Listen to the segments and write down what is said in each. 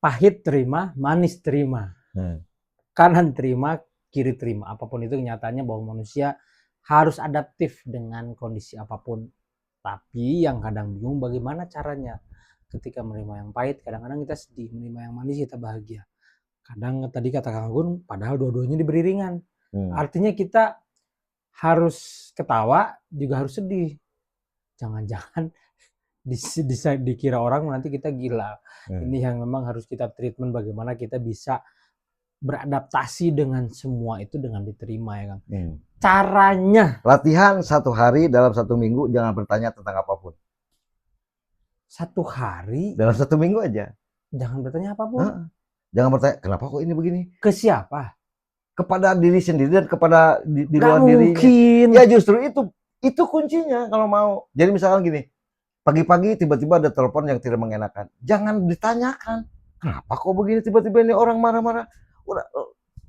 pahit terima, manis terima, kanan terima, kiri terima. Apapun itu kenyataannya bahwa manusia harus adaptif dengan kondisi apapun. Tapi yang kadang bingung bagaimana caranya ketika menerima yang pahit. Kadang-kadang kita sedih, menerima yang manis kita bahagia. Kadang tadi kata Kang Agun, padahal dua-duanya diberi ringan. Artinya kita harus ketawa juga harus sedih. Jangan-jangan dikira orang nanti kita gila. Ini yang memang harus kita treatment, bagaimana kita bisa beradaptasi dengan semua itu dengan diterima ya Kang. Caranya latihan 1 hari dalam 1 minggu, jangan bertanya tentang apapun. 1 hari dalam 1 minggu aja, jangan bertanya apapun. Jangan bertanya kenapa kok ini begini. Ke siapa? Kepada diri sendiri dan kepada di luar dirinya. Mungkin. Ya justru itu kuncinya kalau mau. Jadi misalkan gini, pagi-pagi tiba-tiba ada telepon yang tidak mengenakan, jangan ditanyakan kenapa kok begini tiba-tiba ini orang marah-marah. Udah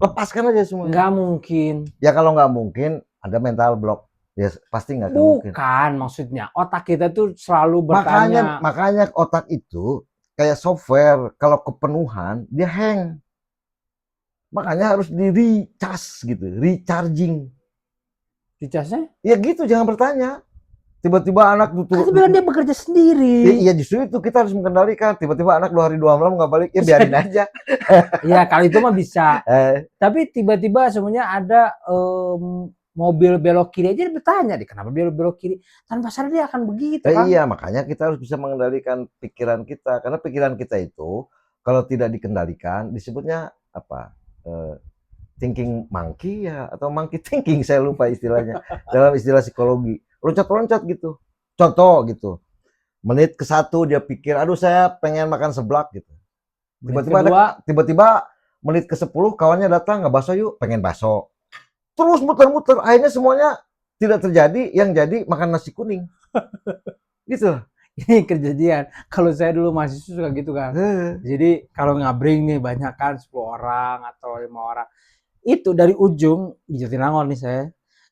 lepaskan aja semuanya. Nggak mungkin. Ya kalau nggak mungkin ada mental block, ya pasti nggak mungkin. Bukan, maksudnya otak kita tuh selalu bertanya. Makanya otak itu kayak software, kalau kepenuhan dia hang. Makanya harus di recharge gitu, recharging. Recharge-nya? Ya gitu, jangan bertanya. Tiba-tiba anak kan bilang dia bekerja sendiri. Iya justru itu kita harus mengendalikan. Tiba-tiba anak 2 hari 2 malam nggak balik, ya biarin aja. Iya kalau itu mah bisa. Tapi tiba-tiba semuanya ada mobil belok kiri aja bertanya deh kenapa belok kiri, tanpa sadar dia akan begitu kan. Iya makanya kita harus bisa mengendalikan pikiran kita, karena pikiran kita itu kalau tidak dikendalikan disebutnya apa, thinking monkey ya, atau monkey thinking, saya lupa istilahnya. Dalam istilah psikologi loncat-loncat gitu. Contoh gitu, menit ke-1 dia pikir aduh saya pengen makan seblak gitu, tiba-tiba menit ke-10 kawannya datang, nggak bakso yuk, pengen bakso. Terus muter-muter, akhirnya semuanya tidak terjadi, yang jadi makan nasi kuning. Gitu. Ini kejadian. Kalau saya dulu mahasiswa suka gitu kan. Jadi kalau ngabring nih banyak kan 10 orang atau 5 orang. Itu dari ujung di Jatinangor nih saya.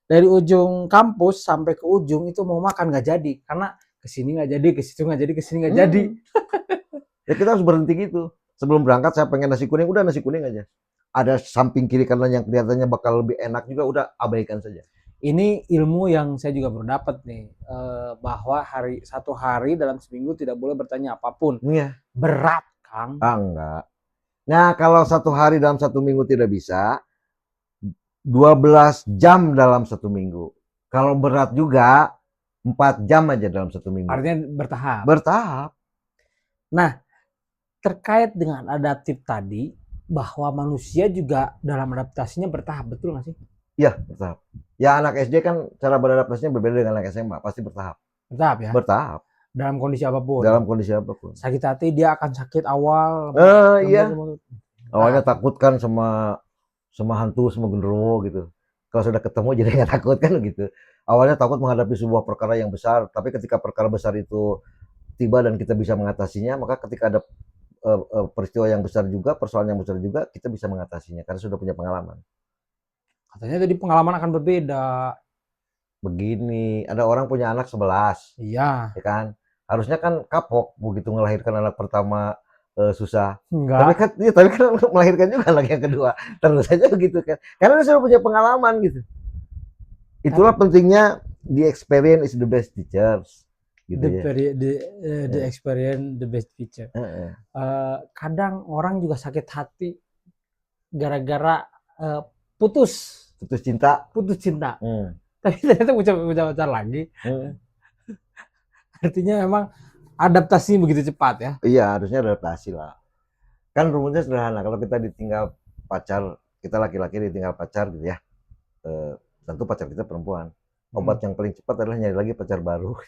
Dari ujung kampus sampai ke ujung itu mau makan nggak jadi karena kesini nggak jadi, ke situ nggak jadi, kesini nggak jadi. Ya kita harus berhenti gitu. Sebelum berangkat saya pengen nasi kuning, udah nasi kuning aja. Ada samping kiri kanan yang kelihatannya bakal lebih enak juga, udah abaikan saja. Ini ilmu yang saya juga baru dapat nih, bahwa 1 hari dalam seminggu tidak boleh bertanya apapun. Iya. Berat Kang. Enggak. Nah kalau 1 hari dalam 1 minggu tidak bisa, 12 jam dalam 1 minggu. Kalau berat juga 4 jam aja dalam 1 minggu. Artinya bertahap. Bertahap. Nah, terkait dengan adaptif tadi, bahwa manusia juga dalam adaptasinya bertahap, betul nggak sih? Iya, bertahap. Ya anak SD kan cara beradaptasinya berbeda dengan anak SMA, pasti bertahap. Bertahap ya? Bertahap. Dalam kondisi apapun. Dalam kondisi apapun. Sakit hati dia akan sakit awal. Iya. Awalnya takut kan sama hantu, sama genderuwo gitu. Kalau sudah ketemu jadi nggak takut kan gitu. Awalnya takut menghadapi sebuah perkara yang besar, tapi ketika perkara besar itu tiba dan kita bisa mengatasinya, maka ketika ada peristiwa yang besar juga, persoalan yang besar juga, kita bisa mengatasinya karena sudah punya pengalaman. Katanya tadi pengalaman akan berbeda. Begini, ada orang punya anak 11. Iya. Ya kan? Harusnya kan kapok begitu melahirkan anak pertama susah. Enggak. Tapi kan melahirkan juga anak yang kedua. Terus saja begitu kan. Karena dia sudah punya pengalaman gitu. Itulah pentingnya the experience is the best teachers. Gitu The experience the best teacher. Kadang orang juga sakit hati gara-gara putus cinta. Tapi ternyata ucap lagi. Artinya memang adaptasi begitu cepat ya. Iya, harusnya adaptasi lah. Kan rumusnya sederhana, kalau kita ditinggal pacar, kita laki-laki ditinggal pacar gitu ya, tentu pacar kita perempuan. Obat yang paling cepat adalah nyari lagi pacar baru.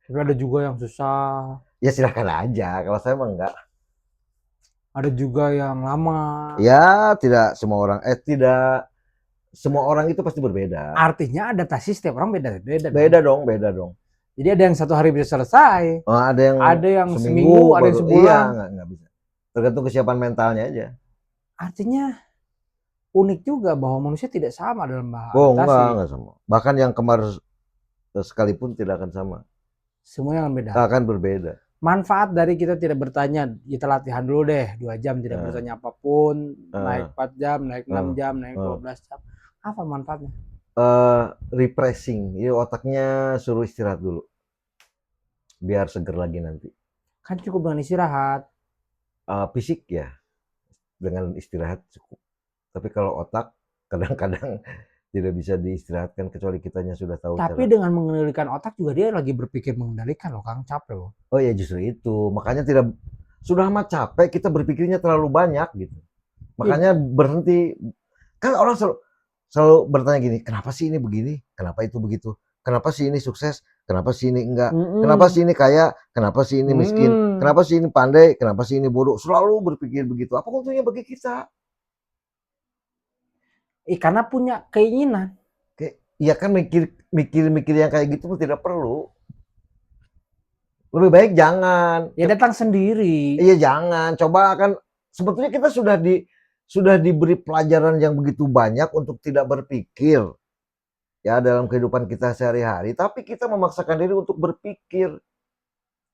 Tapi ada juga yang susah. Ya silakan aja, kalau saya mah enggak. Ada juga yang lama. Ya tidak semua orang, tidak semua orang itu pasti berbeda. Artinya adaptasi setiap orang beda-beda. Beda dong. Jadi ada yang 1 hari bisa selesai. Ada yang seminggu, ada yang sebulan. Iya, nggak bisa. Tergantung kesiapan mentalnya aja. Artinya unik juga bahwa manusia tidak sama dalam bahasa. Enggak sama. Bahkan yang kemar sekalipun tidak akan sama. Semuanya akan beda. Akan berbeda. manfaat dari kita tidak bertanya, kita latihan dulu deh 2 jam tidak bertanya apapun, naik 4 jam, naik 6 jam, naik 12 jam. Apa manfaatnya? Refreshing, ya otaknya suruh istirahat dulu. Biar seger lagi nanti. Kan cukup dengan istirahat. Fisik ya, dengan istirahat cukup. Tapi kalau otak kadang-kadang tidak bisa diistirahatkan kecuali kitanya sudah tahu Tapi cara. dengan mengendalikan otak juga dia lagi berpikir mengendalikan loh Kang, capek loh. Oh ya justru itu, makanya sudah amat capek kita berpikirnya terlalu banyak gitu. Makanya berhenti. Kan orang selalu bertanya gini, kenapa sih ini begini? Kenapa itu begitu? Kenapa sih ini sukses? Kenapa sih ini enggak? Kenapa sih ini kaya? Kenapa sih ini miskin? Kenapa sih ini pandai? Kenapa sih ini bodoh? Selalu berpikir begitu. Apa untungnya bagi kita? Karena punya keinginan. Iya kan mikir yang kayak gitu pun tidak perlu. Lebih baik jangan. Ya datang sendiri. Iya jangan. Coba kan sebetulnya kita sudah diberi pelajaran yang begitu banyak untuk tidak berpikir ya dalam kehidupan kita sehari-hari, tapi kita memaksakan diri untuk berpikir.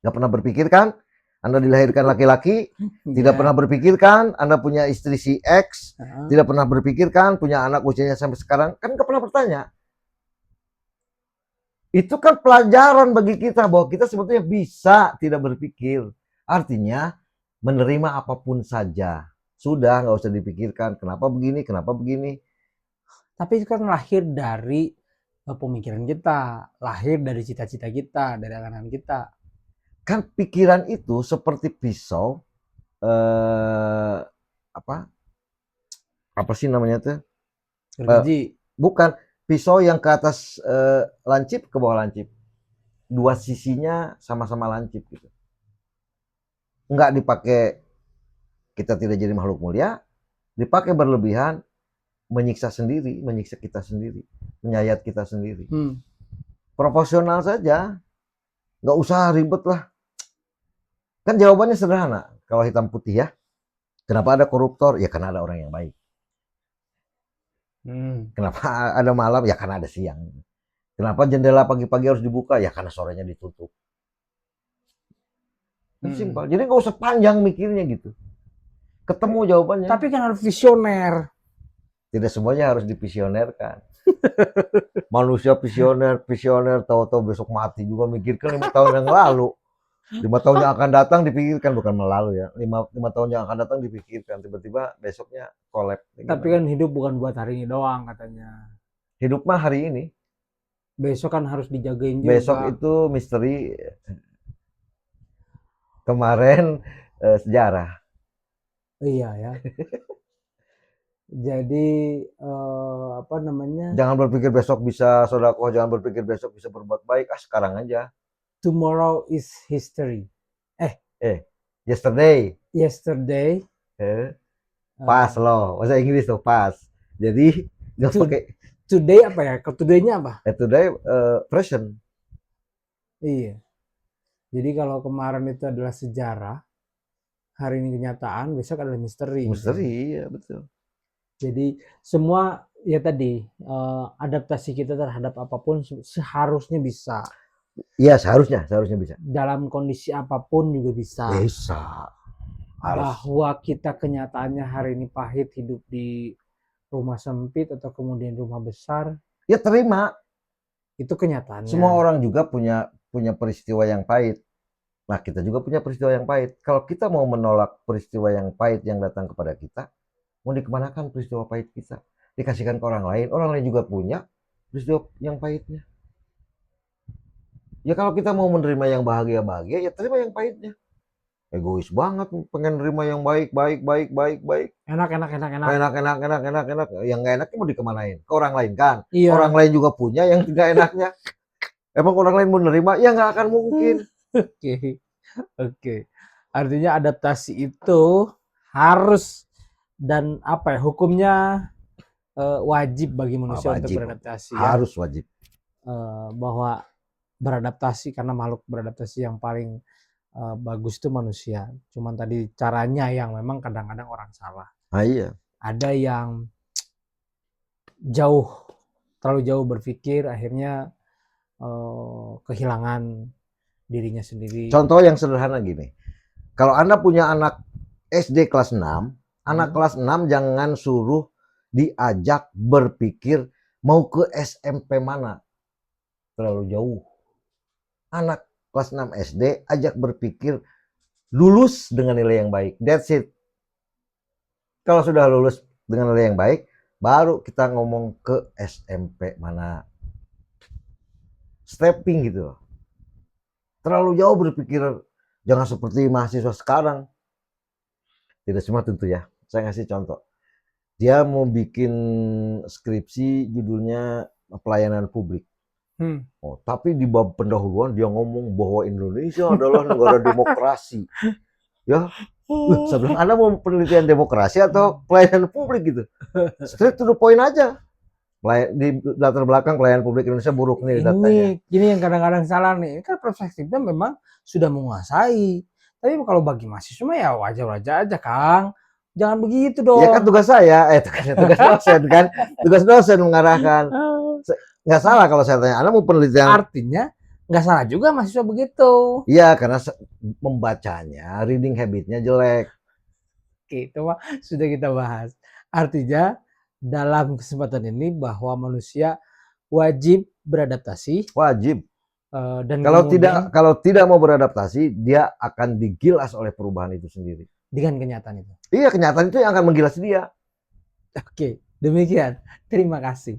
Nggak pernah berpikir kan? Anda dilahirkan laki-laki, tidak pernah berpikir kan? Anda punya istri si X, tidak pernah berpikir kan? Punya anak usianya sampai sekarang, kan nggak pernah bertanya. Itu kan pelajaran bagi kita bahwa kita sebetulnya bisa tidak berpikir. Artinya menerima apapun saja. Sudah nggak usah dipikirkan kenapa begini, kenapa begini. Tapi itu kan lahir dari pemikiran kita, lahir dari cita-cita kita, dari angan kita. Kan pikiran itu seperti pisau, apa sih namanya tuh? Gergaji. Bukan. Pisau yang ke atas lancip, ke bawah lancip. Dua sisinya sama-sama lancip gitu. Enggak dipakai kita tidak jadi makhluk mulia, dipakai berlebihan, menyiksa sendiri, menyiksa kita sendiri, menyayat kita sendiri. Proporsional saja, nggak usah ribet lah. Kan jawabannya sederhana, kalau hitam putih ya. Kenapa ada koruptor? Ya karena ada orang yang baik. Kenapa ada malam? Ya karena ada siang. Kenapa jendela pagi-pagi harus dibuka? Ya karena sorenya ditutup. Simpel. Jadi nggak usah panjang mikirnya gitu. Ketemu jawabannya. Tapi kan harus visioner. Tidak semuanya harus divisionerkan. Manusia visioner, tahu-tahu besok mati juga mikirkan 5 tahun yang lalu. 5 tahun yang akan datang dipikirkan, bukan melalui ya. 5 tahun yang akan datang dipikirkan, tiba-tiba besoknya collab. Tapi kan hidup bukan buat hari ini doang katanya. Hidup mah hari ini. Besok kan harus dijagain juga. Besok itu misteri. Kemarin sejarah. Iya ya. Jadi apa namanya? Jangan berpikir besok bisa sedekah, jangan berpikir besok bisa berbuat baik. Sekarang aja. Tomorrow is history. Yesterday. Pas loh, bahasa Inggris tuh pas. Jadi nggak pakai. Today apa ya? Today-nya apa? Today present. Iya. Jadi kalau kemarin itu adalah sejarah, hari ini kenyataan, besok adalah misteri. Misteri, iya betul. Jadi semua ya tadi adaptasi kita terhadap apapun seharusnya bisa. Iya seharusnya bisa. Dalam kondisi apapun juga bisa. Bisa. Bahwa kita kenyataannya hari ini pahit hidup di rumah sempit atau kemudian rumah besar. Ya terima. Itu kenyataannya. Semua orang juga punya peristiwa yang pahit. Nah kita juga punya peristiwa yang pahit. Kalau kita mau menolak peristiwa yang pahit yang datang kepada kita, mau dikemanakan peristiwa pahit kita? Dikasihkan ke orang lain juga punya peristiwa yang pahitnya. Ya kalau kita mau menerima yang bahagia, ya terima yang pahitnya. Egois banget, pengen nerima yang baik. Enak. Yang nggak enaknya mau dikemanain? Ke orang lain kan? Iya. Orang lain juga punya yang tidak enaknya. Emang orang lain mau nerima? Ya nggak akan mungkin. Oke. Artinya adaptasi itu harus dan apa ya, hukumnya wajib bagi manusia untuk beradaptasi. Harus wajib. Bahwa beradaptasi, karena makhluk beradaptasi yang paling bagus itu manusia. Cuman tadi caranya yang memang kadang-kadang orang salah. Iya. Ada yang terlalu jauh berpikir, akhirnya kehilangan dirinya sendiri. Contoh yang sederhana gini. Kalau Anda punya anak SD kelas 6, anak kelas 6 jangan suruh diajak berpikir mau ke SMP mana. Terlalu jauh. Anak kelas 6 SD ajak berpikir lulus dengan nilai yang baik. That's it. Kalau sudah lulus dengan nilai yang baik, baru kita ngomong ke SMP mana. Stepping gitu. Terlalu jauh berpikir, jangan seperti mahasiswa sekarang. Tidak semua tentu ya. Saya ngasih contoh. Dia mau bikin skripsi judulnya pelayanan publik. Oh, tapi di bab pendahuluan dia ngomong bahwa Indonesia adalah negara demokrasi. Ya, saya bilang, Anda mau penelitian demokrasi atau pelayanan publik gitu? Straight to the point aja. Di latar belakang pelayanan publik Indonesia buruk nih datanya. Ini yang kadang-kadang salah nih. Ini kan perspektifnya memang sudah menguasai. Tapi kalau bagi mahasiswa ya wajar-wajar aja, Kang. Jangan begitu dong. Ya kan tugas saya, tugas dosen kan. Tugas dosen mengarahkan. Nggak salah kalau saya tanya, Anda mau penelitian. Artinya nggak salah juga mahasiswa begitu. Iya, karena membacanya, reading habitnya jelek. Oke, itu mah sudah kita bahas. Artinya dalam kesempatan ini bahwa manusia wajib beradaptasi. Wajib. Dan kalau tidak mau beradaptasi, dia akan digilas oleh perubahan itu sendiri. Dengan kenyataan itu. Iya, kenyataan itu yang akan menggilas dia. Oke, demikian. Terima kasih.